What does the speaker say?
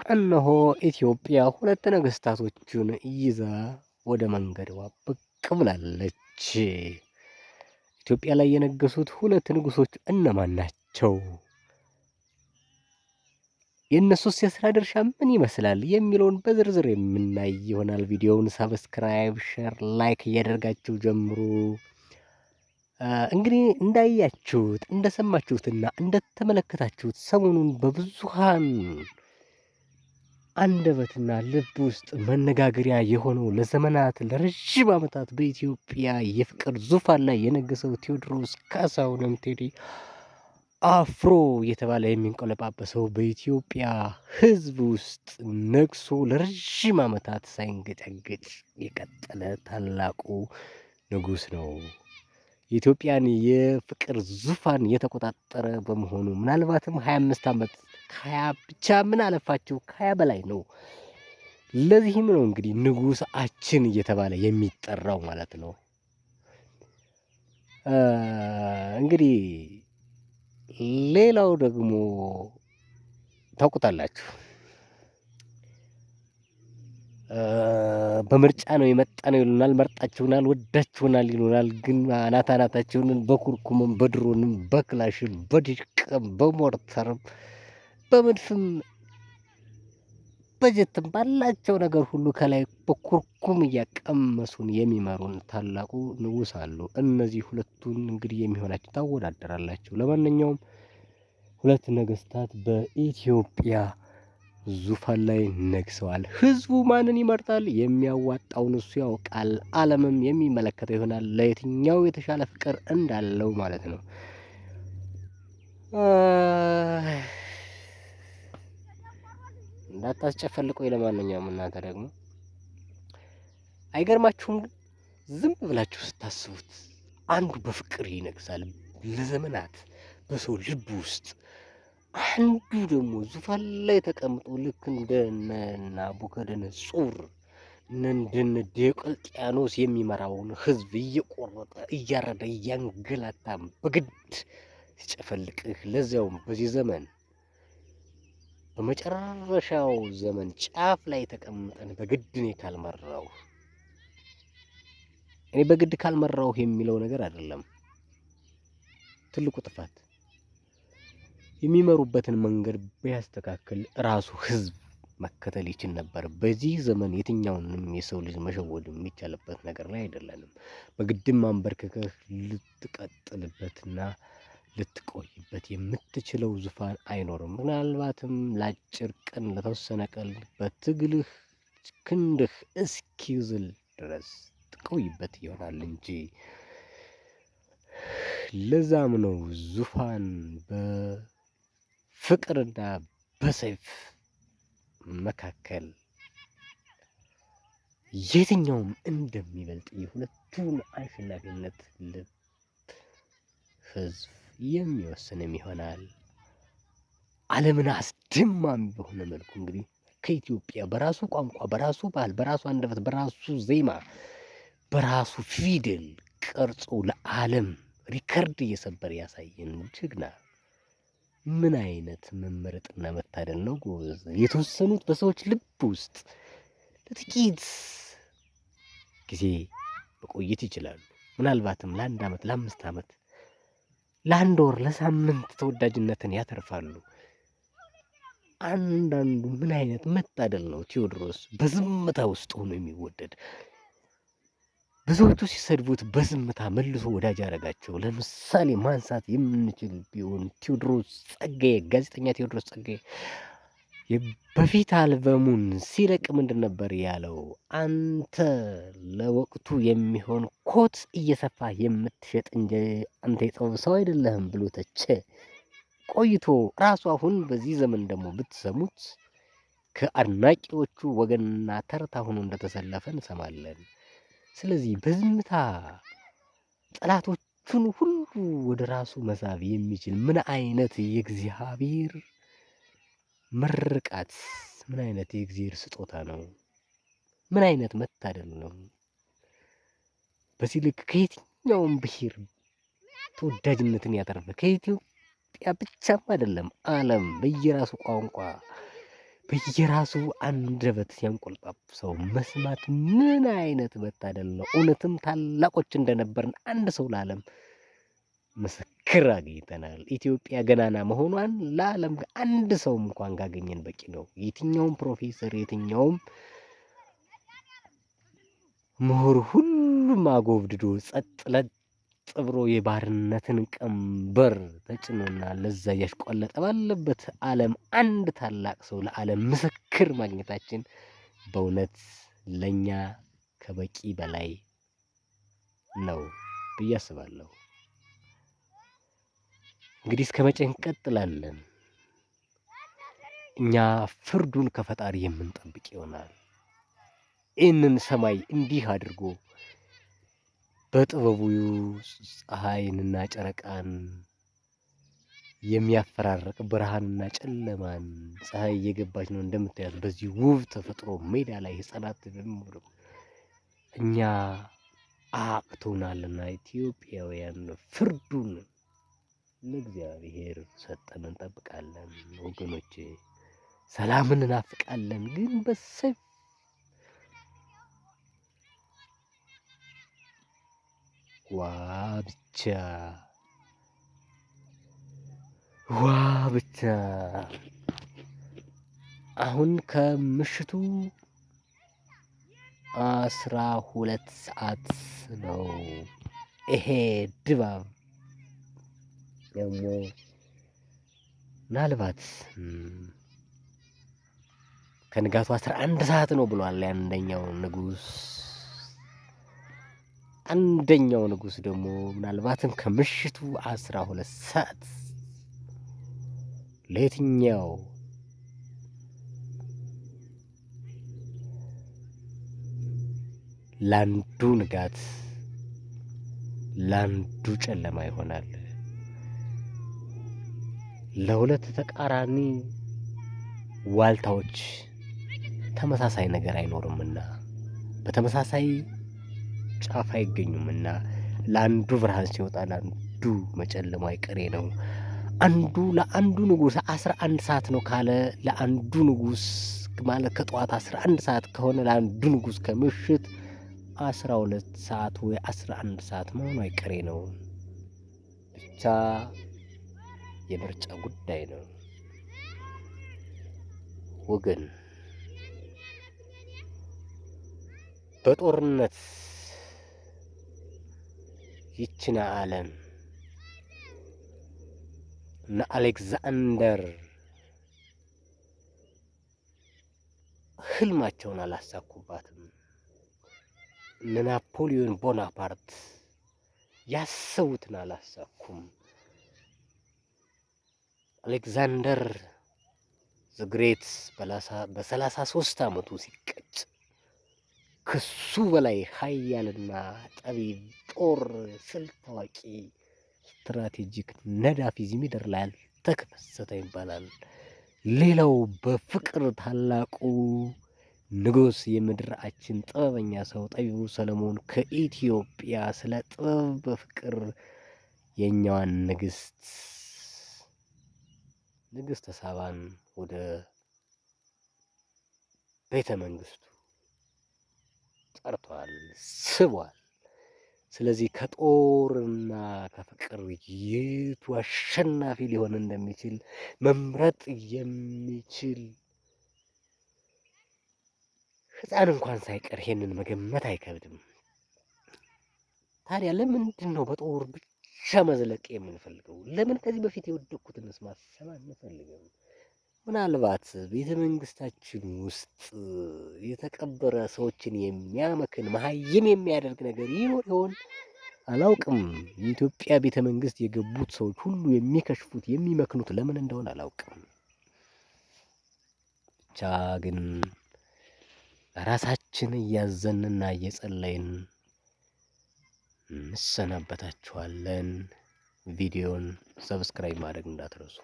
እነሆ ኢትዮጵያ ሁለት ነገስታቶችን ይዛ ወደ መንገዷ ብቅ ብላለች። ኢትዮጵያ ላይ የነገሱት ሁለት ንጉሶች እነማን ናቸው? የእነሱስ የስራ ድርሻ ምን ይመስላል የሚለውን በዝርዝር የምናይ ይሆናል። ቪዲዮውን ሰብስክራይብ፣ ሼር፣ ላይክ እያደረጋችሁ ጀምሩ። እንግዲህ እንዳያችሁት እንደሰማችሁትና እንደተመለከታችሁት ሰሞኑን በብዙሃን አንደበትና ልብ ውስጥ መነጋገሪያ የሆነው ለዘመናት ለረጅም ዓመታት በኢትዮጵያ የፍቅር ዙፋን ላይ የነገሰው ቴዎድሮስ ካሳሁን ቴዲ አፍሮ እየተባለ የሚንቆለጳጰሰው በኢትዮጵያ ሕዝብ ውስጥ ነግሶ ለረጅም ዓመታት ሳይንገጫገጭ የቀጠለ ታላቁ ንጉሥ ነው። የኢትዮጵያን የፍቅር ዙፋን የተቆጣጠረ በመሆኑ ምናልባትም 25 ዓመት ከሀያ ብቻ ምን አለፋችሁ ከሀያ በላይ ነው። ለዚህም ነው እንግዲህ ንጉሳችን እየተባለ የሚጠራው ማለት ነው። እንግዲህ ሌላው ደግሞ ታውቁታላችሁ፣ በምርጫ ነው የመጣ ነው ይሉናል፣ መርጣችሁናል፣ ወዳችሁናል ይሉናል። ግን አናት አናታችሁንን በኩርኩምም በድሮንም በክላሽም በዲሽቅም በሞርተርም በመድፍም በጀትም ባላቸው ነገር ሁሉ ከላይ በኩርኩም እያቀመሱን የሚመሩን ታላቁ ንጉሥ አሉ። እነዚህ ሁለቱን እንግዲህ የሚሆናችሁ ታወዳደራላችሁ። ለማንኛውም ሁለት ነገስታት በኢትዮጵያ ዙፋን ላይ ነግሰዋል። ህዝቡ ማንን ይመርጣል? የሚያዋጣውን እሱ ያውቃል። ዓለምም የሚመለከተው ይሆናል ለየትኛው የተሻለ ፍቅር እንዳለው ማለት ነው። እንዳታስጨፈልቁ። ለማንኛውም እናንተ ደግሞ አይገርማችሁም? ግን ዝም ብላችሁ ስታስቡት አንዱ በፍቅር ይነግሳል ለዘመናት በሰው ልብ ውስጥ፣ አንዱ ደግሞ ዙፋን ላይ ተቀምጦ ልክ እንደነ ናቡከደነጾር እንደነ ዲዮቅልጥያኖስ የሚመራውን ህዝብ እየቆረጠ እያረደ እያንገላታ በግድ ሲጨፈልቅህ፣ ለዚያውም በዚህ ዘመን በመጨረሻው ዘመን ጫፍ ላይ ተቀምጠን በግድ እኔ ካልመራው እኔ በግድ ካልመራው የሚለው ነገር አይደለም ትልቁ ጥፋት። የሚመሩበትን መንገድ ቢያስተካክል ራሱ ህዝብ መከተል ይችል ነበር። በዚህ ዘመን የትኛውንም የሰው ልጅ መሸወድ የሚቻልበት ነገር ላይ አይደለንም። በግድም አንበርክከህ ልትቀጥልበትና ልትቆይበት የምትችለው ዙፋን አይኖርም። ምናልባትም ለአጭር ቀን ለተወሰነ ቀን በትግልህ ክንድህ እስኪዝል ድረስ ትቆይበት ይሆናል እንጂ። ለዛም ነው ዙፋን በፍቅርና በሰይፍ መካከል የትኛውም እንደሚበልጥ የሁለቱን አሸናፊነት ልብ ህዝብ የሚወስንም ይሆናል። ዓለምን አስደማሚ በሆነ መልኩ እንግዲህ ከኢትዮጵያ በራሱ ቋንቋ፣ በራሱ ባህል፣ በራሱ አንደበት፣ በራሱ ዜማ፣ በራሱ ፊደል ቀርጾ ለዓለም ሪከርድ እየሰበረ ያሳየን ጀግና ምን አይነት መመረጥና መታደል ነው ጎበዝ! የተወሰኑት በሰዎች ልብ ውስጥ ለጥቂት ጊዜ መቆየት ይችላሉ። ምናልባትም ለ1 ዓመት፣ ለ5 ዓመት፣ ለ1 ወር፣ ለሳምንት ተወዳጅነትን ያተርፋሉ። አንዳንዱ ምን አይነት መታደል ነው! ቴዎድሮስ በዝምታ ውስጥ ሆኖ የሚወደድ፣ ብዙዎቹ ሲሰድቡት በዝምታ መልሶ ወዳጅ ያደረጋቸው። ለምሳሌ ማንሳት የምንችል ቢሆን ቴዎድሮስ ጸጋዬ፣ ጋዜጠኛ ቴዎድሮስ ጸጋዬ በፊት አልበሙን ሲለቅ ምንድን ነበር ያለው? አንተ ለወቅቱ የሚሆን ኮት እየሰፋ የምትሸጥ እንጂ አንተ የጥበብ ሰው አይደለህም ብሎ ተቸ። ቆይቶ ራሱ አሁን በዚህ ዘመን ደግሞ ብትሰሙት ከአድናቂዎቹ ወገንና ተርታ ሆኖ እንደተሰለፈ እንሰማለን። ስለዚህ በዝምታ ጠላቶቹን ሁሉ ወደ ራሱ መሳብ የሚችል ምን አይነት የእግዚአብሔር ምርቃት፣ ምን አይነት የእግዚአብሔር ስጦታ ነው! ምን አይነት መታደል ነው! በዚህ ልክ ከየትኛውም ብሔር ተወዳጅነትን ያተረፈ ከኢትዮጵያ ብቻም አይደለም፣ ዓለም በየራሱ ቋንቋ በየራሱ አንደበት ሲያንቆለጳጵሰው መስማት ምን አይነት መታደል ነው! እውነትም ታላቆች እንደነበርን አንድ ሰው ለዓለም ምስክር አግኝተናል። ኢትዮጵያ ገናና መሆኗን ለዓለም አንድ ሰው እንኳን ካገኘን በቂ ነው። የትኛውም ፕሮፌሰር፣ የትኛውም ምሁር ሁሉም አጎብድዶ ጸጥ ለጥ ብሎ የባርነትን ቀንበር ተጭኖና ለዛ እያሽቆለጠ ባለበት ዓለም አንድ ታላቅ ሰው ለዓለም ምስክር ማግኘታችን በእውነት ለኛ ከበቂ በላይ ነው ብዬ አስባለሁ። እንግዲህ እስከ መቼ እንቀጥላለን? እኛ ፍርዱን ከፈጣሪ የምንጠብቅ ይሆናል። ይህንን ሰማይ እንዲህ አድርጎ በጥበቡ ፀሐይንና ጨረቃን የሚያፈራርቅ ብርሃንና ጨለማን ፀሐይ እየገባች ነው እንደምታያት በዚህ ውብ ተፈጥሮ ሜዳ ላይ ህፃናት እኛ አቅቶናልና ኢትዮጵያውያን ፍርዱን ለእግዚአብሔር ሰጠን እንጠብቃለን። ወገኖቼ ሰላምን እናፍቃለን፣ ግን በሰፊ ብቻ አሁን ከምሽቱ 12 ሰዓት ነው። ይሄ ድባብ ደግሞ ምናልባት ከንጋቱ 11 ሰዓት ነው ብሏል አንደኛው ንጉስ ደግሞ ምናልባትም ከምሽቱ 12 ሰዓት ለየትኛው ለአንዱ ንጋት ለአንዱ ጨለማ ይሆናል። ለሁለት ተቃራኒ ዋልታዎች ተመሳሳይ ነገር አይኖርምና በተመሳሳይ ጫፍ አይገኙምና ለአንዱ ብርሃን ሲወጣ ለአንዱ መጨለሙ አይቀሬ ነው። አንዱ ለአንዱ ንጉስ 11 ሰዓት ነው ካለ ለአንዱ ንጉስ ማለት ከጠዋት 11 ሰዓት ከሆነ ለአንዱ ንጉስ ከምሽት 12 ሰዓት ወይ 11 ሰዓት መሆኑ አይቀሬ ነው። ብቻ የምርጫ ጉዳይ ነው ወገን። በጦርነት ይችን ዓለም እነ አሌክዛንደር ህልማቸውን አላሳኩባትም። እነ ናፖሊዮን ቦናፓርት ያሰቡትን አላሳኩም። አሌክዛንደር ዘግሬት በ33 ዓመቱ ሲቀጭ ከሱ በላይ ኃያልና ጠቢብ ጦር ስልት ታዋቂ ስትራቴጂክ ነዳፊ እዚህ ምድር ላይ አልተከሰተ ይባላል። ሌላው በፍቅር ታላቁ ንጉስ የምድራችን ጥበበኛ ሰው ጠቢቡ ሰለሞን ከኢትዮጵያ ስለ ጥበብ በፍቅር የኛዋን ንግስተ ሳባን ወደ ቤተ መንግስቱ ጠርቷል፣ ስቧል። ስለዚህ ከጦርና ከፍቅር የቱ አሸናፊ ሊሆን እንደሚችል መምረጥ የሚችል ሕፃን እንኳን ሳይቀር ይሄንን መገመት አይከብድም። ታዲያ ለምንድን ነው በጦር ብቻ መዝለቅ የምንፈልገው? ለምን ከዚህ በፊት የወደቅኩትንስ ማሰብ አንፈልግም? ምናልባት ቤተ መንግስታችን ውስጥ የተቀበረ ሰዎችን የሚያመክን መሀይም የሚያደርግ ነገር ይኖር ይሆን? አላውቅም። የኢትዮጵያ ቤተ መንግስት የገቡት ሰዎች ሁሉ የሚከሽፉት የሚመክኑት ለምን እንደሆነ አላውቅም። ብቻ ግን ራሳችን እያዘንና እየጸለይን እንሰናበታችኋለን። ቪዲዮን ሰብስክራይብ ማድረግ እንዳትረሱ።